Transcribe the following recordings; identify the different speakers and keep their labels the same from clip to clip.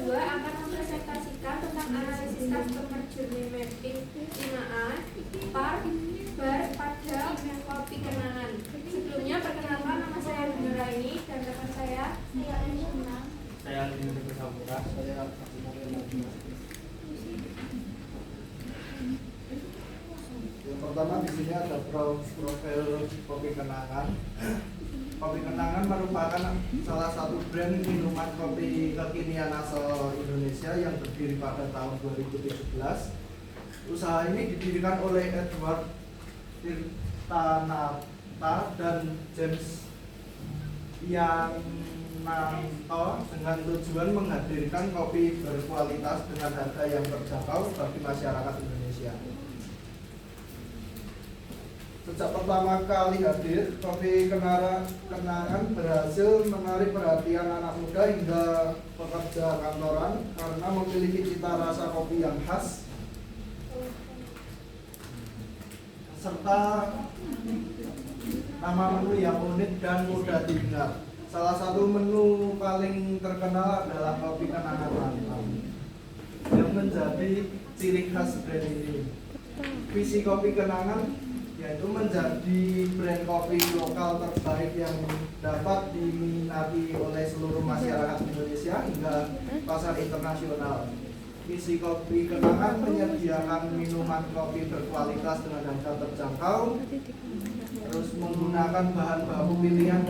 Speaker 1: kedua akan mempresentasikan tentang analisis customer journey mapping 5A bar pada kopi kenangan. Sebelumnya perkenalkan, nama saya Bunuraini dan rekan saya
Speaker 2: Alvin Saputra.
Speaker 3: Yang pertama di sini ada profil kopi kenangan. Kopi kenangan merupakan salah satu brand minuman kopi kekinian asal Indonesia yang berdiri pada tahun 2017. Usaha ini didirikan oleh Edward Tirtanata dan James Yananto dengan tujuan menghadirkan kopi berkualitas dengan harga yang terjangkau bagi masyarakat Indonesia. Sejak pertama kali hadir, kopi kenangan berhasil menarik perhatian anak muda hingga pekerja kantoran karena memiliki cita rasa kopi yang khas serta nama menu yang unik dan mudah diingat. Salah satu menu paling terkenal adalah kopi kenangan mantap yang menjadi ciri khas brand ini. Visi kopi kenangan yaitu menjadi brand kopi lokal terbaik yang dapat diminati oleh seluruh masyarakat Indonesia hingga pasar internasional. Visi kopi kenangan menyediakan minuman kopi berkualitas dengan harga terjangkau, terus menggunakan bahan baku pilihan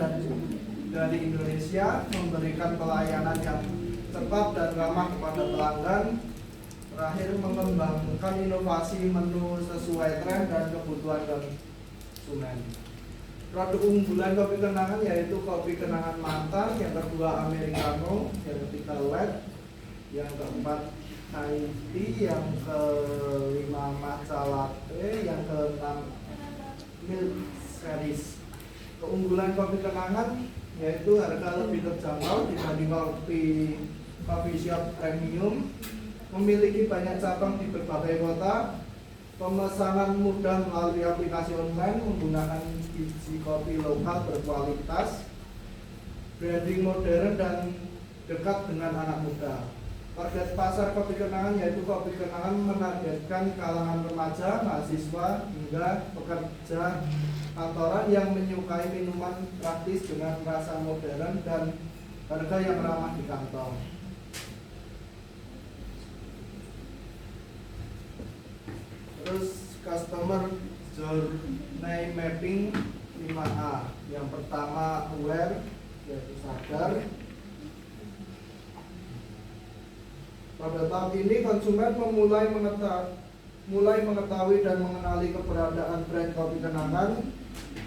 Speaker 3: dari Indonesia, memberikan pelayanan yang cepat dan ramah kepada pelanggan. Terakhir, mengembangkan inovasi menu sesuai tren dan kebutuhan konsumen. Produk unggulan kopi kenangan yaitu kopi kenangan mantan, yang kedua americano, yang ketiga white, yang keempat high tea, yang kelima matcha latte, yang keenam milk series. Keunggulan kopi kenangan yaitu harga lebih terjangkau dibanding kopi shop premium, memiliki banyak cabang di berbagai kota, pemesanan mudah melalui aplikasi online, menggunakan biji kopi lokal berkualitas, branding modern dan dekat dengan anak muda. Target pasar kopi kenangan yaitu kopi kenangan menargetkan kalangan remaja, mahasiswa hingga pekerja kantoran yang menyukai minuman praktis dengan rasa modern dan harga yang ramah di kantong. Terus customer journey mapping 5A. Yang pertama aware, yaitu sadar. Pada tahun ini konsumen mulai mengetahui dan mengenali keberadaan brand kopi kenangan.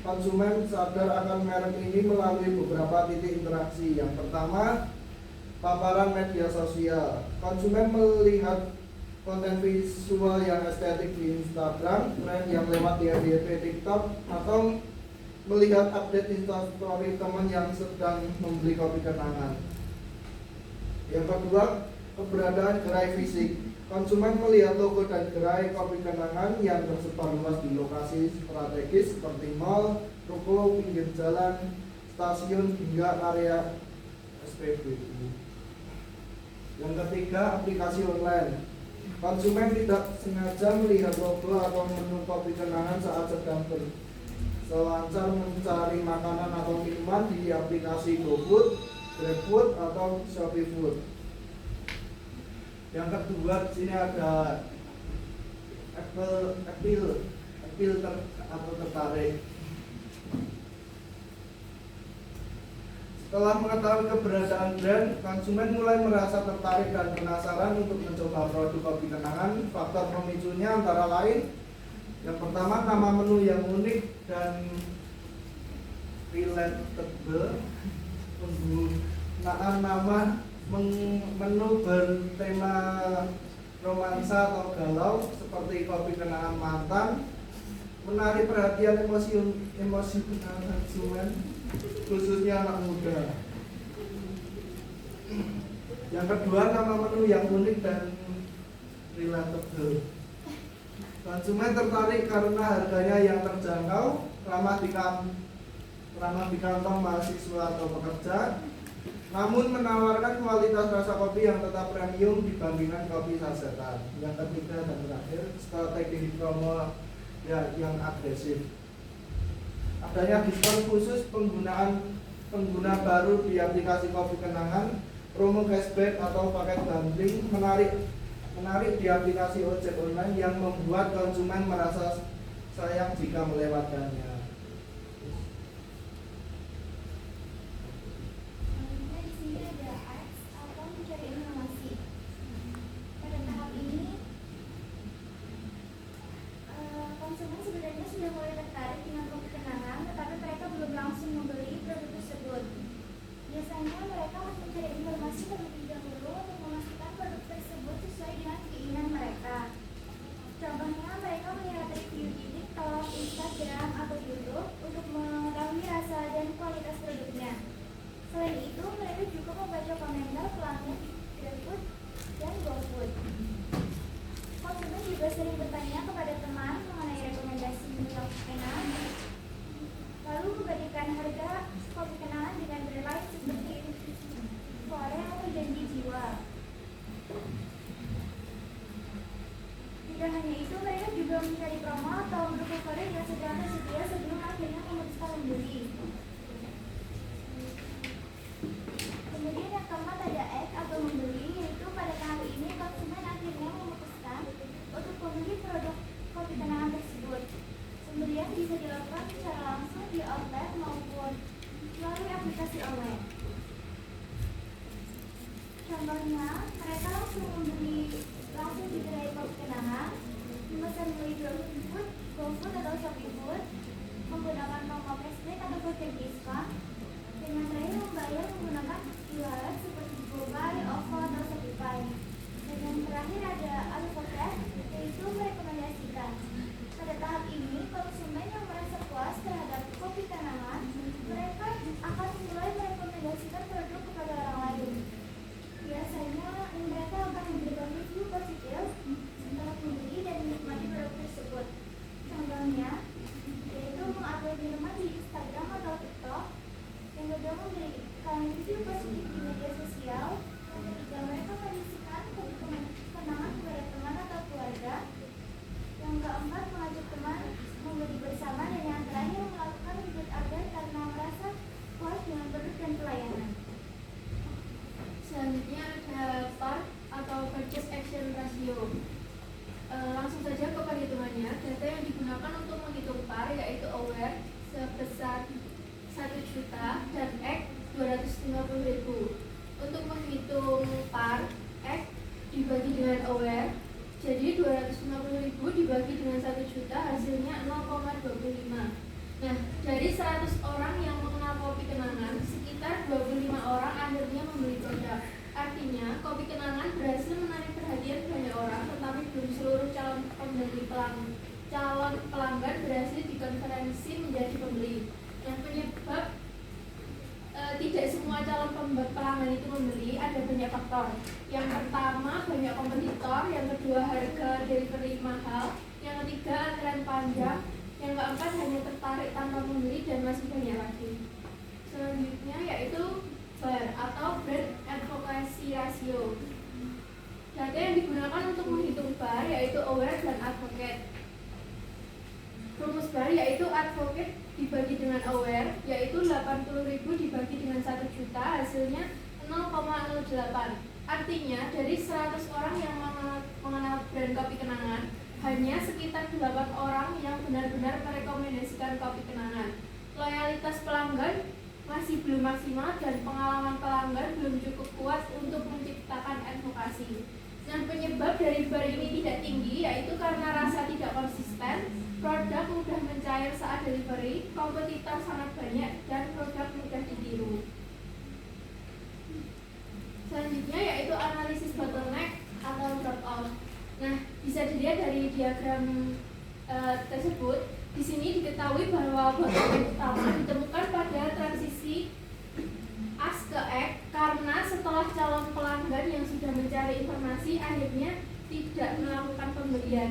Speaker 3: Konsumen sadar akan merek ini melalui beberapa titik interaksi. Yang pertama, paparan media sosial. Konsumen melihat konten visual yang estetik di Instagram, tren yang lewat di FYP TikTok, atau melihat update instastory teman yang sedang membeli kopi kenangan. Yang kedua, keberadaan gerai fisik. Konsumen melihat logo dan gerai kopi kenangan yang tersebar luas di lokasi strategis seperti mall, toko, pinggir jalan, stasiun, hingga area SPBU. Yang ketiga, aplikasi online. Konsumen tidak sengaja melihat logo atau menu kopi kenangan saat sedang berselancar mencari makanan atau minuman di aplikasi GoFood, GrabFood, atau Shopee Food. Yang kedua, di sini ada appeal atau tertarik. Setelah mengetahui keberadaan brand, konsumen mulai merasa tertarik dan penasaran untuk mencoba produk kopi kenangan. Faktor pemicunya antara lain, yang pertama, nama menu yang unik dan relatable, penggunaan nama menu bertema romansa atau galau seperti kopi kenangan mantan, menarik perhatian emosi konsumen, khususnya anak muda. Yang kedua, nama menu yang unik dan relatable. Konsumen tertarik karena harganya yang terjangkau, ramah di kantong mahasiswa atau pekerja, namun menawarkan kualitas rasa kopi yang tetap premium dibandingkan kopi sasetan. Yang ketiga dan terakhir, strategi promo yang agresif. Adanya diskon khusus pengguna baru di aplikasi Kopi Kenangan, promo cashback atau paket bundling menarik di aplikasi ojek online yang membuat konsumen merasa sayang jika melewatkannya.
Speaker 2: Biasanya mereka harus mencari informasi terlebih dahulu untuk memastikan produk tersebut sesuai dengan keinginan mereka. Contohnya, mereka melihat review di TikTok, Instagram, atau YouTube untuk mengetahui rasa dan kualitas produknya. Selain itu, mereka juga membaca komentar pelanggan di GrabFood dan GoFood. Konsumen juga sering bertanya kepada teman mengenai rekomendasi menu enak, lalu membandingkan harga kopi kenangan dengan brand lain seperti Korea atau Janji Jiwa. Tidak hanya itu, mereka juga mencari promo atau produk favorit yang sedang tersedia sebelum akhirnya memutuskan membeli. Kemudian yang keempat ada act atau membeli, yaitu pada tahap ini konsumen akhirnya memutuskan untuk membeli produk kopi kenangan tersebut. Pembelian bisa dilakukan secara langsung di outlet maupun melalui aplikasi online. Contohnya, mereka langsung membeli langsung di gerai kopi kenangan, memesan melalui GrabFood, GoFood atau ShopeeFood, menggunakan promo cashback atau voucher diskon, dan yang terakhir membayar menggunakan e-wallet seperti GoPay, OVO atau Shopify. Dan yang terakhir ada advocate, yaitu merekomendasikan. Pada tahap ini, konsumen yang merasa puas terhadap kopi kenangan, mereka akan mulai merekomendasikan produk kepada orang lain. Biasanya, mereka akan memberikan review positif setelah membeli dan menikmati produk tersebut. Contohnya, yaitu mengupload minuman di Instagram atau TikTok, yang kedua memberikan review positif di media sosial, yang ketiga mereka mengisikan kopi kenangan kepada teman atau keluarga, yang keempat mengajak teman membeli bersama, dan yang terakhir melakukan repeat order karena merasa puas dengan produk dan pelayanan.
Speaker 1: Selanjutnya ada PAR atau Purchase Action Ratio. Langsung saja ke perhitungannya. Data yang digunakan untuk menghitung PAR yaitu aware sebesar 1 juta dan X 250.000. Untuk menghitung PAR, X dibagi dengan aware, jadi 250.000 dibagi dengan 1 juta hasilnya 0,25. Nah, dari 100 orang yang mengenal kopi kenangan, sekitar 25 orang akhirnya membeli produk. Artinya, kopi kenangan berhasil menarik perhatian banyak orang, tetapi belum seluruh calon pelanggan berhasil dikonversi menjadi pembeli. Nah, penyebab tidak semua calon pelanggan itu membeli ada banyak faktor. Yang pertama, banyak kompetitor. Yang kedua, harga delivery mahal. Yang ketiga, antrean panjang. Yang keempat, hanya tertarik tanpa membeli, dan masih banyak lagi. Selanjutnya yaitu BAR atau Brand Advocacy Ratio. Data yang digunakan untuk menghitung BAR yaitu aware dan advocate. Rumus BAR yaitu advocate dibagi dengan aware, yaitu 80.000 dibagi dengan 1 juta hasilnya 0,08. Artinya dari 100 orang yang mengenal brand kopi kenangan, hanya sekitar 8 orang yang benar-benar merekomendasikan kopi kenangan. Loyalitas pelanggan masih belum maksimal dan pengalaman pelanggan belum cukup kuat untuk menciptakan advokasi. Nah, penyebab dari BAR ini tidak tinggi yaitu karena rasa tidak konsisten, produk mudah mencair saat delivery, kompetitor sangat banyak, dan produk mudah ditiru. Selanjutnya yaitu analisis bottleneck atau drop out. Nah, bisa dilihat dari diagram tersebut. Di sini diketahui bahwa bottleneck utama ditemukan pada transisi as ke X karena setelah calon pelanggan yang sudah mencari informasi akhirnya tidak melakukan pembelian.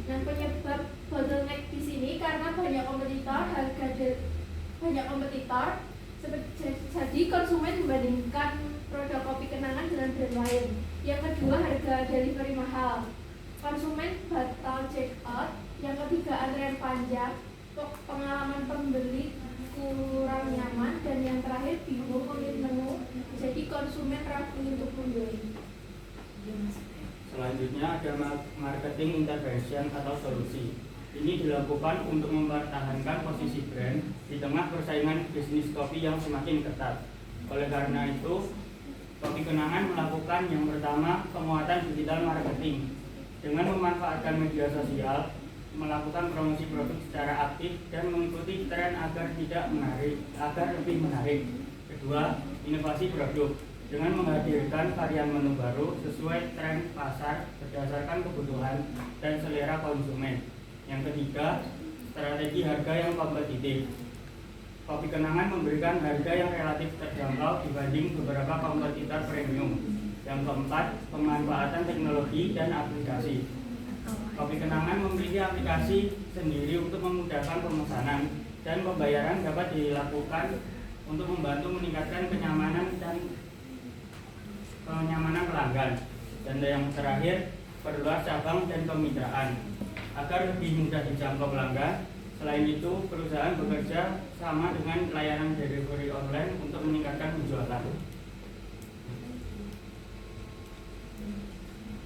Speaker 1: Nah, penyebab bottleneck di sini karena banyak kompetitor, Jadi konsumen membandingkan produk kopi kenangan dengan brand lain. Yang kedua, harga delivery mahal. Konsumen batal check out. Yang ketiga, antrian panjang. Pengalaman pembeli kurang nyaman. Dan yang terakhir, bingung memilih menu. Jadi konsumen ragu untuk membeli.
Speaker 4: Selanjutnya ada marketing intervention atau solusi. Ini dilakukan untuk mempertahankan posisi brand di tengah persaingan bisnis kopi yang semakin ketat. Oleh karena itu, Kopi Kenangan melakukan yang pertama, penguatan digital marketing dengan memanfaatkan media sosial, melakukan promosi produk secara aktif dan mengikuti tren agar lebih menarik. Kedua, inovasi produk dengan menghadirkan varian menu baru sesuai tren pasar berdasarkan kebutuhan dan selera konsumen. Yang ketiga, strategi harga yang kompetitif. Kopi Kenangan memberikan harga yang relatif terjangkau dibanding beberapa kompetitor premium. Yang keempat, pemanfaatan teknologi dan aplikasi. Kopi Kenangan memiliki aplikasi sendiri untuk memudahkan pemesanan dan pembayaran dapat dilakukan untuk membantu meningkatkan kenyamanan pelanggan. Dan yang terakhir, perluas cabang dan kemitraan agar lebih mudah dijangkau pelanggan. Selain itu, perusahaan bekerja sama dengan layanan delivery online untuk meningkatkan penjualan.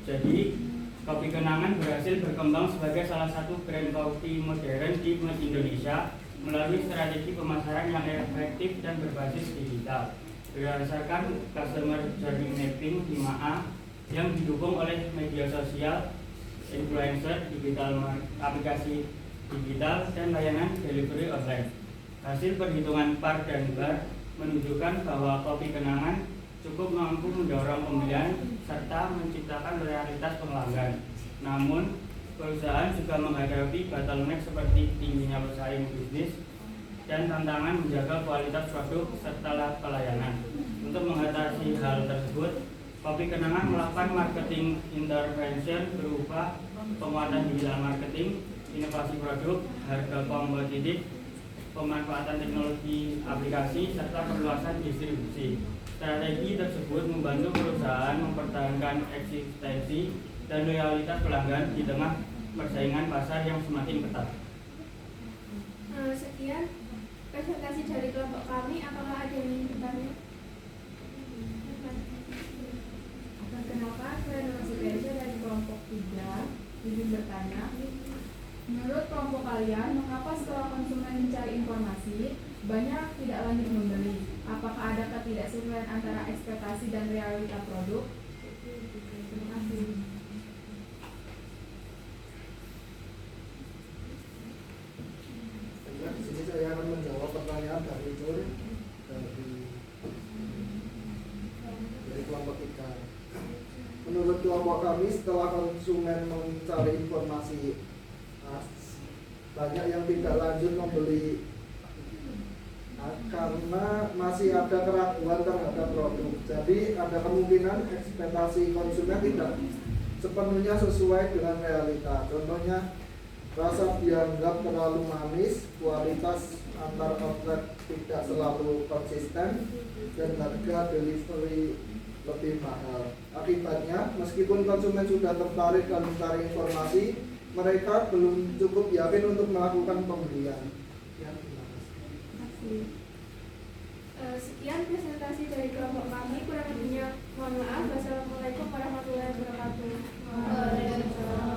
Speaker 4: Jadi, Kopi Kenangan berhasil berkembang sebagai salah satu brand kopi modern di Indonesia melalui strategi pemasaran yang efektif dan berbasis digital. Berdasarkan customer journey mapping 5A yang didukung oleh media sosial, influencer, aplikasi digital, dan layanan delivery online. Hasil perhitungan par dan bar menunjukkan bahwa Kopi Kenangan cukup mampu mendorong pembelian serta menciptakan loyalitas pelanggan. Namun, perusahaan juga menghadapi bottleneck seperti tingginya pesaing bisnis dan tantangan menjaga kualitas produk serta pelayanan. Untuk mengatasi hal tersebut, Kopi Kenangan melakukan marketing intervention berupa penguatan digital marketing, inovasi produk, harga kompetitif, pemanfaatan teknologi aplikasi, serta perluasan distribusi. Strategi tersebut membantu perusahaan mempertahankan eksistensi dan loyalitas pelanggan di tengah persaingan pasar yang semakin ketat.
Speaker 1: Sekian presentasi dari kelompok kami. Apakah ada yang ingin bertanya?
Speaker 5: Perkenalkan, saya Nurasi Teresa dari kelompok 3. Izin bertanya, menurut kelompok kalian, mengapa setelah konsumen mencari informasi, banyak tidak lanjut membeli? Apakah ada ketidaksesuaian antara ekspektasi dan realita produk? Terima kasih.
Speaker 3: Di sini saya akan menjawab pertanyaan dari Jur dari kelompok kita. Menurut kelompok kami, setelah konsumen mencari informasi, banyak yang tidak lanjut membeli karena masih ada keraguan terhadap produk. Jadi ada kemungkinan ekspektasi konsumen tidak sepenuhnya sesuai dengan realita. Contohnya, rasa dianggap terlalu manis, kualitas antar outlet tidak selalu konsisten, dan harga delivery lebih mahal. Akibatnya, meskipun konsumen sudah tertarik dan mencari informasi, mereka belum cukup yakin untuk melakukan pembelian.
Speaker 1: Sekian presentasi dari kelompok kami. Kurang lebihnya mohon maaf. Wassalamualaikum warahmatullahi wabarakatuh.